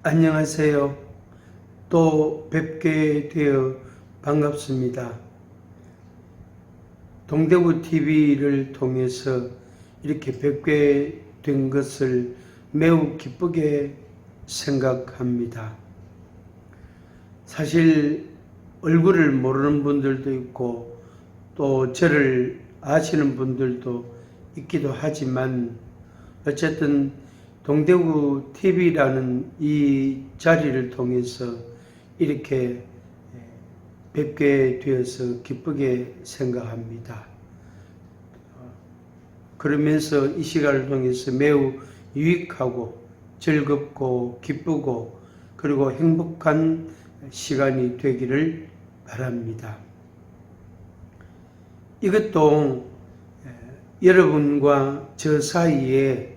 안녕하세요. 또 뵙게 되어 반갑습니다. 동대구 TV를 통해서 이렇게 뵙게 된 것을 매우 기쁘게 생각합니다. 사실 얼굴을 모르는 분들도 있고 또 저를 아시는 분들도 있기도 하지만 어쨌든 동대구 TV라는 이 자리를 통해서 이렇게 뵙게 되어서 기쁘게 생각합니다. 그러면서 이 시간을 통해서 매우 유익하고 즐겁고 기쁘고 그리고 행복한 시간이 되기를 바랍니다. 이것도 여러분과 저 사이에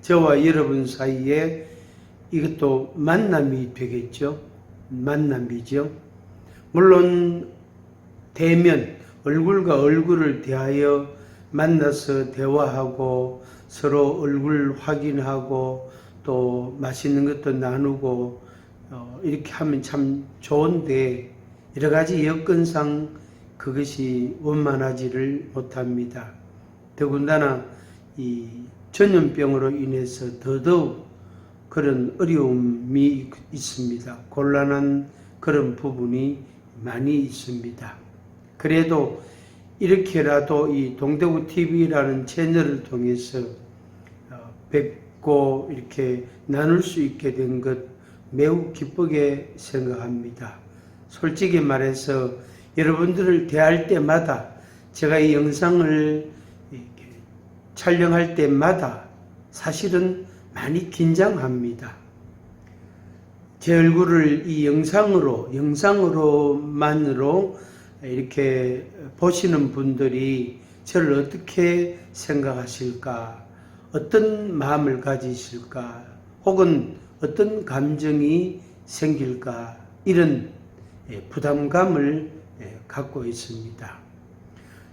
저와 여러분 사이에 이것도 만남이 되겠죠. 만남이죠. 물론 대면 얼굴과 얼굴을 대하여 만나서 대화하고 서로 얼굴 확인하고 또 맛있는 것도 나누고 이렇게 하면 참 좋은데 여러 가지 여건상 그것이 원만하지를 못합니다. 더군다나 이 전염병으로 인해서 더더욱 그런 어려움이 있습니다. 곤란한 그런 부분이 많이 있습니다. 그래도 이렇게라도 이 동대구 TV라는 채널을 통해서 뵙고 이렇게 나눌 수 있게 된 것 매우 기쁘게 생각합니다. 솔직히 말해서 여러분들을 대할 때마다 제가 이 영상을 촬영할 때마다 사실은 많이 긴장합니다. 제 얼굴을 이 영상으로만으로 이렇게 보시는 분들이 저를 어떻게 생각하실까, 어떤 마음을 가지실까, 혹은 어떤 감정이 생길까, 이런 부담감을 갖고 있습니다.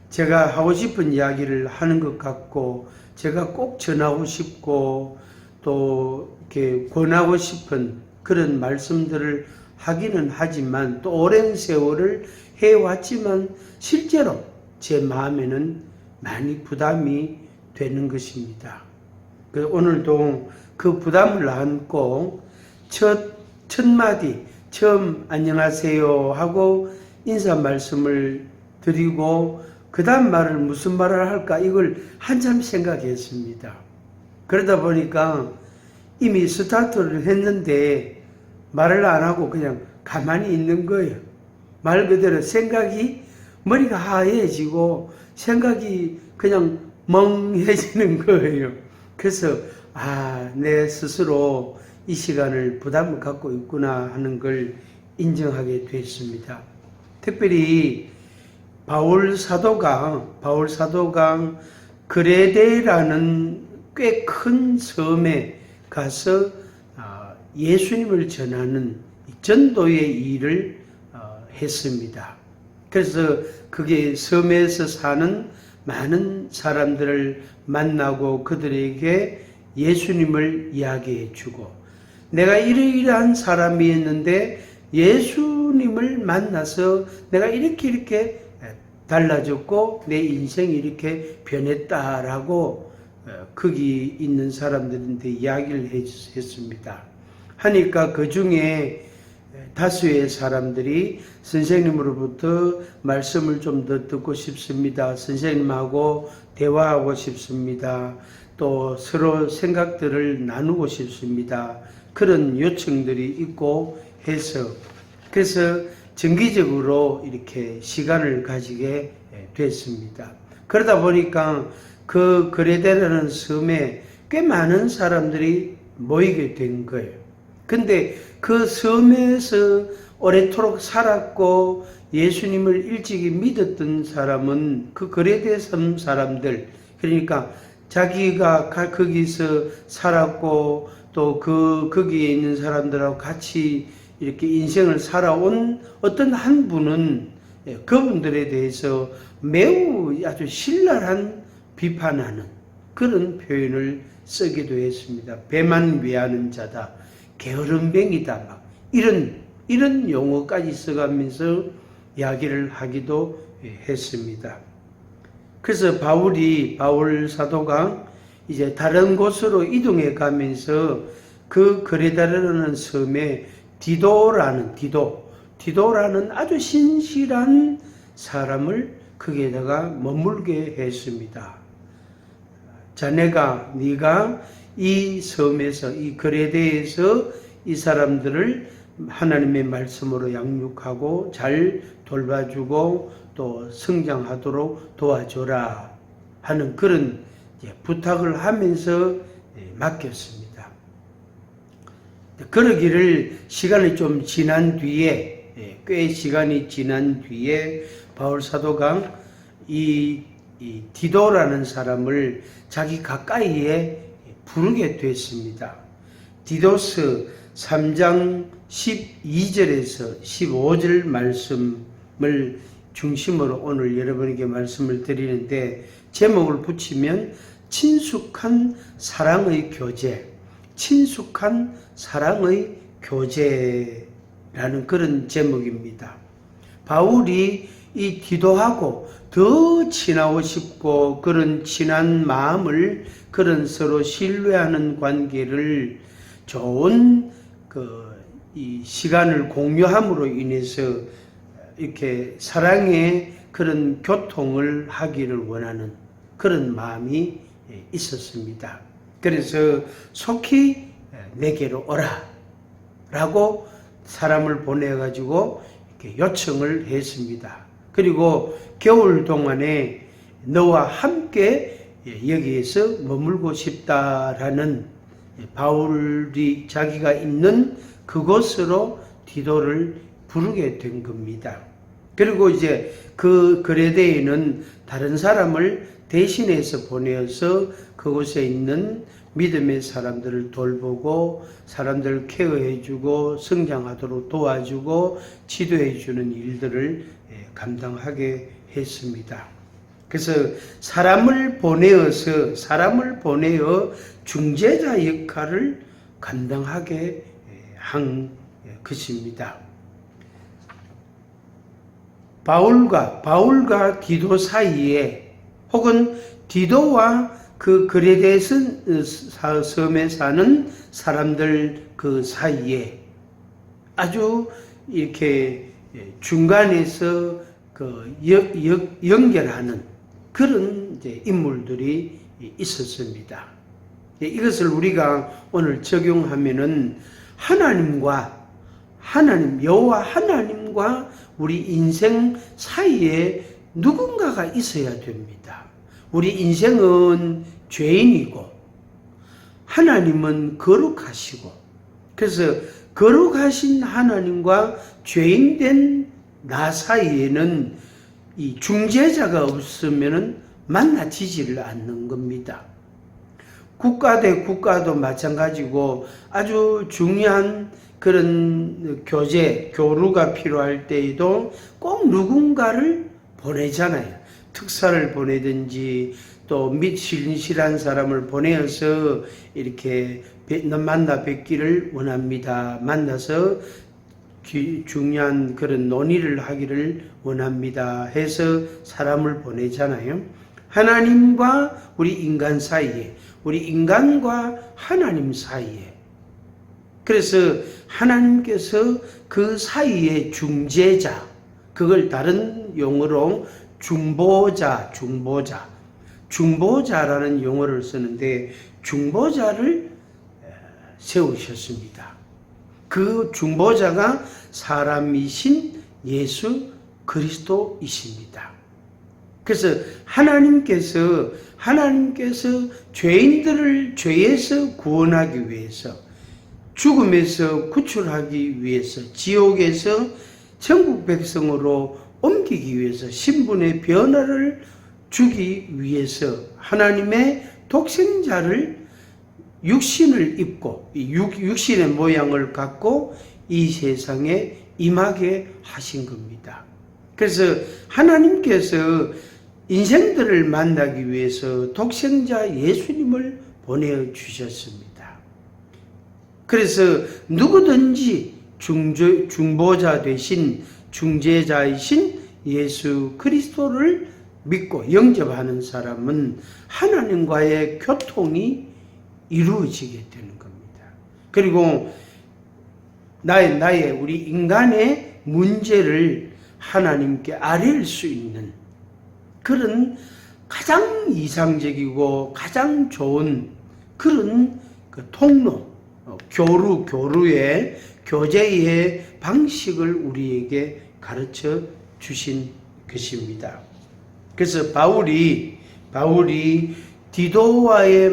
제가 하고 싶은 이야기를 하는 것 같고 제가 꼭 전하고 싶고 또 이렇게 권하고 싶은 그런 말씀들을 하기는 하지만 또 오랜 세월을 해왔지만 실제로 제 마음에는 많이 부담이 되는 것입니다. 오늘도 그 부담을 안고 첫 마디 처음 안녕하세요 하고 인사 말씀을 드리고 그 다음 말을 무슨 말을 할까 이걸 한참 생각했습니다. 그러다 보니까 이미 스타트를 했는데 말을 안 하고 그냥 가만히 있는 거예요. 말 그대로 생각이 머리가 하얘지고 생각이 그냥 멍해지는 거예요. 그래서 내 스스로 이 시간을 부담을 갖고 있구나 하는 걸 인정하게 됐습니다. 특별히 바울 사도가 그레데라는 꽤 큰 섬에 가서 예수님을 전하는 전도의 일을 했습니다. 그래서 그게 섬에서 사는 많은 사람들을 만나고 그들에게 예수님을 이야기해 주고 내가 이러이러한 사람이었는데 예수님을 만나서 내가 이렇게 달라졌고 내 인생이 이렇게 변했다라고 거기 있는 사람들한테 이야기를 했습니다. 하니까 그 중에 다수의 사람들이 선생님으로부터 말씀을 좀 더 듣고 싶습니다. 선생님하고 대화하고 싶습니다. 또 서로 생각들을 나누고 싶습니다. 그런 요청들이 있고 해서 그래서 정기적으로 이렇게 시간을 가지게 됐습니다. 그러다 보니까 그 그레데라는 섬에 꽤 많은 사람들이 모이게 된 거예요. 근데 그 섬에서 오래도록 살았고 예수님을 일찍이 믿었던 사람은 그 그레데 섬 사람들, 그러니까 자기가 거기서 살았고 또 거기에 있는 사람들하고 같이 이렇게 인생을 살아온 어떤 한 분은 그분들에 대해서 매우 아주 신랄한 비판하는 그런 표현을 쓰기도 했습니다. 배만 위하는 자다. 게으름뱅이다, 막 이런 용어까지 써가면서 이야기를 하기도 했습니다. 그래서 바울 사도가 이제 다른 곳으로 이동해 가면서 그 그레다라는 섬에 디도라는 아주 신실한 사람을 거기에다가 머물게 했습니다. 네가 이 섬에서, 이 그레데에서 이 사람들을 하나님의 말씀으로 양육하고 잘 돌봐주고 또 성장하도록 도와줘라 하는 그런 부탁을 하면서 맡겼습니다. 그러기를 시간이 좀 지난 뒤에, 꽤 시간이 지난 뒤에 바울 사도가 이 디도라는 사람을 자기 가까이에 부르게 됐습니다. 디도스 3장 12절에서 15절 말씀을 중심으로 오늘 여러분에게 말씀을 드리는데, 제목을 붙이면 친숙한 사랑의 교제, 친숙한 사랑의 교제라는 그런 제목입니다. 바울이 이 디도하고 더 친하고 싶고 그런 친한 마음을, 그런 서로 신뢰하는 관계를 좋은 이 시간을 공유함으로 인해서 이렇게 사랑의 그런 교통을 하기를 원하는 그런 마음이 있었습니다. 그래서 속히 내게로 오라 라고 사람을 보내가지고 이렇게 요청을 했습니다. 그리고 겨울 동안에 너와 함께 여기에서 머물고 싶다라는, 바울이 자기가 있는 그곳으로 디도를 부르게 된 겁니다. 그리고 이제 그 그레데에는 다른 사람을 대신해서 보내어서 그곳에 있는 믿음의 사람들을 돌보고 사람들을 케어해주고 성장하도록 도와주고 지도해주는 일들을 감당하게 했습니다. 그래서 사람을 보내어 중재자 역할을 감당하게 한 것입니다. 바울과 디도 사이에, 혹은 디도와 그 그레데 섬에 사는 사람들 그 사이에 아주 이렇게 중간에서 연결하는 그런 인물들이 있었습니다. 이것을 우리가 오늘 적용하면은 여호와 하나님과 우리 인생 사이에 누군가가 있어야 됩니다. 우리 인생은 죄인이고 하나님은 거룩하시고, 그래서 거룩하신 하나님과 죄인된 나 사이에는 이 중재자가 없으면 만나지지를 않는 겁니다. 국가 대 국가도 마찬가지고 아주 중요한 그런 교류가 필요할 때에도 꼭 누군가를 보내잖아요. 특사를 보내든지 또 신실한 사람을 보내어서 이렇게 만나 뵙기를 원합니다. 만나서 중요한 그런 논의를 하기를 원합니다 해서 사람을 보내잖아요. 하나님과 우리 인간 사이에, 우리 인간과 하나님 사이에, 그래서 하나님께서 그 사이의 중재자, 그걸 다른 용어로 중보자라는 용어를 쓰는데, 중보자를 세우셨습니다. 그 중보자가 사람이신 예수 그리스도이십니다. 그래서 하나님께서 죄인들을 죄에서 구원하기 위해서, 죽음에서 구출하기 위해서, 지옥에서 천국 백성으로 옮기기 위해서, 신분의 변화를 주기 위해서 하나님의 독생자를 육신을 입고 육신의 모양을 갖고 이 세상에 임하게 하신 겁니다. 그래서 하나님께서 인생들을 만나기 위해서 독생자 예수님을 보내주셨습니다. 그래서 누구든지 중보자 되신 중재자이신 예수 그리스도를 믿고 영접하는 사람은 하나님과의 교통이 이루어지게 되는 겁니다. 그리고 나의 우리 인간의 문제를 하나님께 아뢰일 수 있는 그런 가장 이상적이고 가장 좋은 그런 그 통로, 교제의 방식을 우리에게 가르쳐 주신 것입니다. 그래서 바울이 디도와의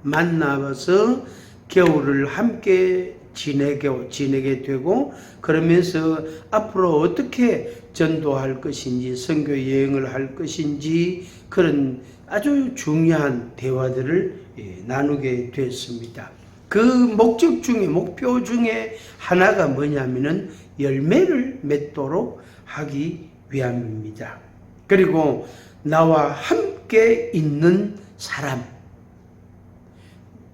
만나서 겨울을 함께 지내게 되고, 그러면서 앞으로 어떻게 전도할 것인지, 선교 여행을 할 것인지, 그런 아주 중요한 대화들을 나누게 됐습니다. 그 목표 중에 하나가 뭐냐면은 열매를 맺도록 하기 위함입니다. 그리고 나와 함께 있는 사람,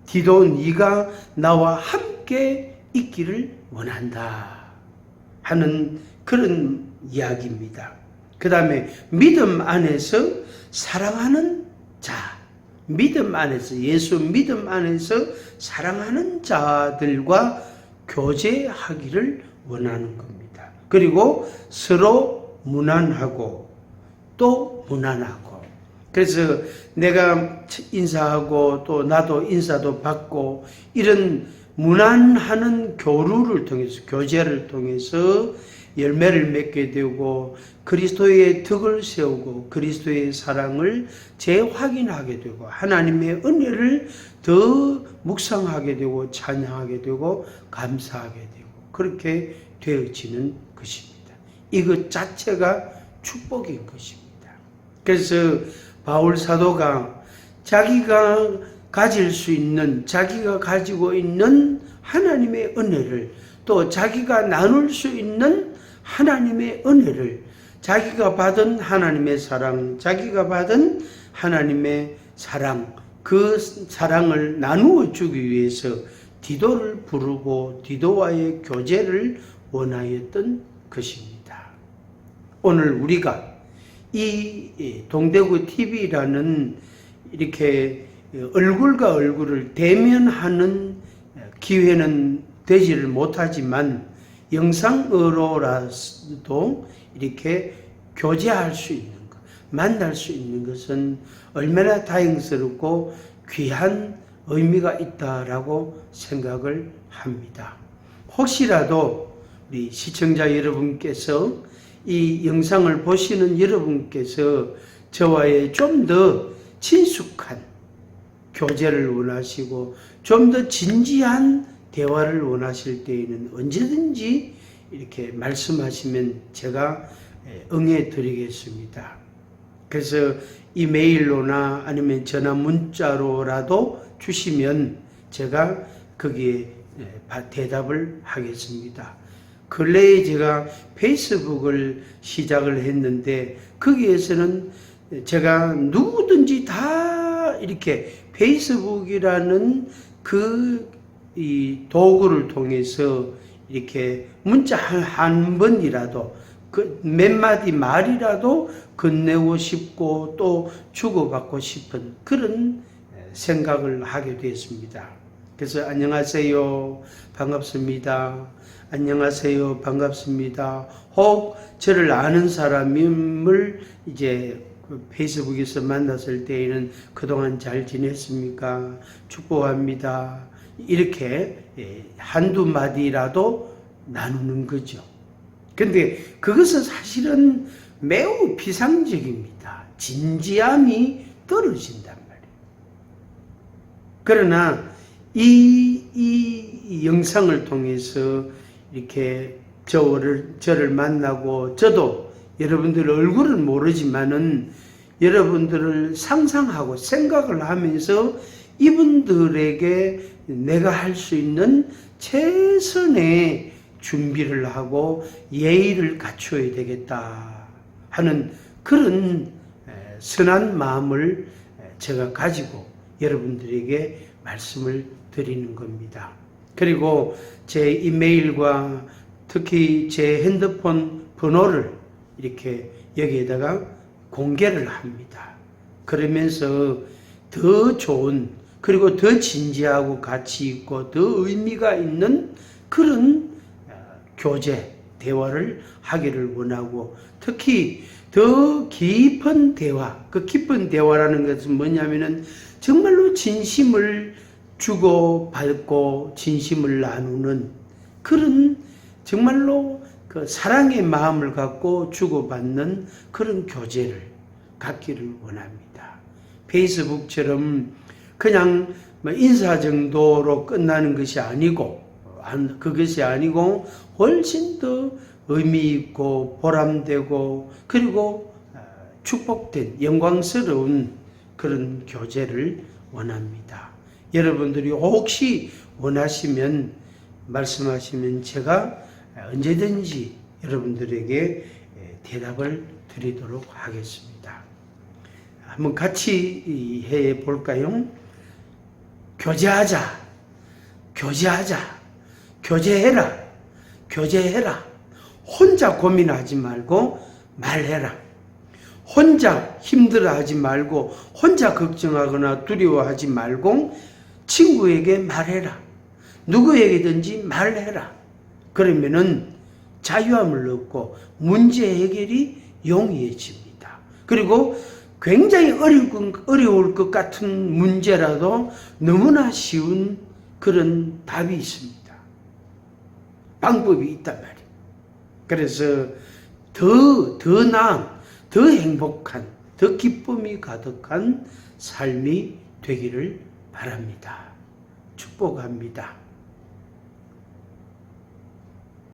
디도, 네가 나와 함께 있기를 원한다 하는 그런 이야기입니다. 그 다음에 믿음 안에서 사랑하는 자, 예수 믿음 안에서 사랑하는 자들과 교제하기를 원하는 겁니다. 그리고 서로 무난하고 또 무난하고, 그래서 내가 인사하고 또 나도 인사도 받고, 이런 무난하는 교제를 통해서 열매를 맺게 되고, 그리스도의 덕을 세우고 그리스도의 사랑을 재확인하게 되고, 하나님의 은혜를 더 묵상하게 되고 찬양하게 되고 감사하게 되고, 그렇게 되어지는 것입니다. 이것 자체가 축복인 것입니다. 그래서 바울 사도가 자기가 가질 수 있는, 자기가 가지고 있는 하나님의 은혜를, 또 자기가 나눌 수 있는 하나님의 은혜를, 자기가 받은 하나님의 사랑, 자기가 받은 하나님의 사랑, 그 사랑을 나누어 주기 위해서 디도를 부르고 디도와의 교제를 원하였던 것입니다. 오늘 우리가 이 동대구 TV라는 이렇게 얼굴과 얼굴을 대면하는 기회는 되지를 못하지만, 영상으로라도 이렇게 교제할 수 있는 것, 만날 수 있는 것은 얼마나 다행스럽고 귀한 의미가 있다라고 생각을 합니다. 혹시라도 우리 시청자 여러분께서, 이 영상을 보시는 여러분께서 저와의 좀 더 친숙한 교제를 원하시고 좀 더 진지한 대화를 원하실 때에는 언제든지 이렇게 말씀하시면 제가 응해 드리겠습니다. 그래서 이메일로나 아니면 전화 문자로라도 주시면 제가 거기에 대답을 하겠습니다. 근래에 제가 페이스북을 시작을 했는데, 거기에서는 제가 누구든지 다 이렇게 페이스북이라는 이 도구를 통해서 이렇게 문자 한 번이라도, 몇 마디 말이라도 건네고 싶고 또 주고받고 싶은 그런 생각을 하게 되었습니다. 그래서 안녕하세요, 반갑습니다. 안녕하세요, 반갑습니다. 혹 저를 아는 사람을 이제 페이스북에서 만났을 때에는 그동안 잘 지냈습니까? 축복합니다. 이렇게 한두 마디라도 나누는 거죠. 근데 그것은 사실은 매우 비상적입니다. 진지함이 떨어진단 말이에요. 그러나 이 영상을 통해서 이렇게 저를 만나고, 저도 여러분들 얼굴은 모르지만은 여러분들을 상상하고 생각을 하면서 이분들에게 내가 할 수 있는 최선의 준비를 하고 예의를 갖춰야 되겠다 하는 그런 선한 마음을 제가 가지고 여러분들에게 말씀을 드리는 겁니다. 그리고 제 이메일과 특히 제 핸드폰 번호를 이렇게 여기에다가 공개를 합니다. 그러면서 더 좋은, 그리고 더 진지하고 가치 있고 더 의미가 있는 그런 교제, 대화를 하기를 원하고, 특히 더 깊은 대화, 그 깊은 대화라는 것은 뭐냐면은 정말로 진심을 주고받고 진심을 나누는 그런 정말로 그 사랑의 마음을 갖고 주고받는 그런 교제를 갖기를 원합니다. 페이스북처럼 그냥 인사 정도로 끝나는 것이 아니고, 그것이 아니고 훨씬 더 의미 있고 보람되고 그리고 축복된 영광스러운 그런 교제를 원합니다. 여러분들이 혹시 원하시면 말씀하시면 제가 언제든지 여러분들에게 대답을 드리도록 하겠습니다. 한번 같이 해 볼까요? 교제하자, 교제하자, 교제해라, 교제해라. 혼자 고민하지 말고 말해라. 혼자 힘들어하지 말고, 혼자 걱정하거나 두려워하지 말고 친구에게 말해라. 누구에게든지 말해라. 그러면은 자유함을 얻고 문제 해결이 용이해집니다. 그리고 굉장히 어려울 것 같은 문제라도 너무나 쉬운 그런 답이 있습니다. 방법이 있단 말이에요. 그래서 더 나은, 더 행복한, 더 기쁨이 가득한 삶이 되기를 바랍니다. 축복합니다.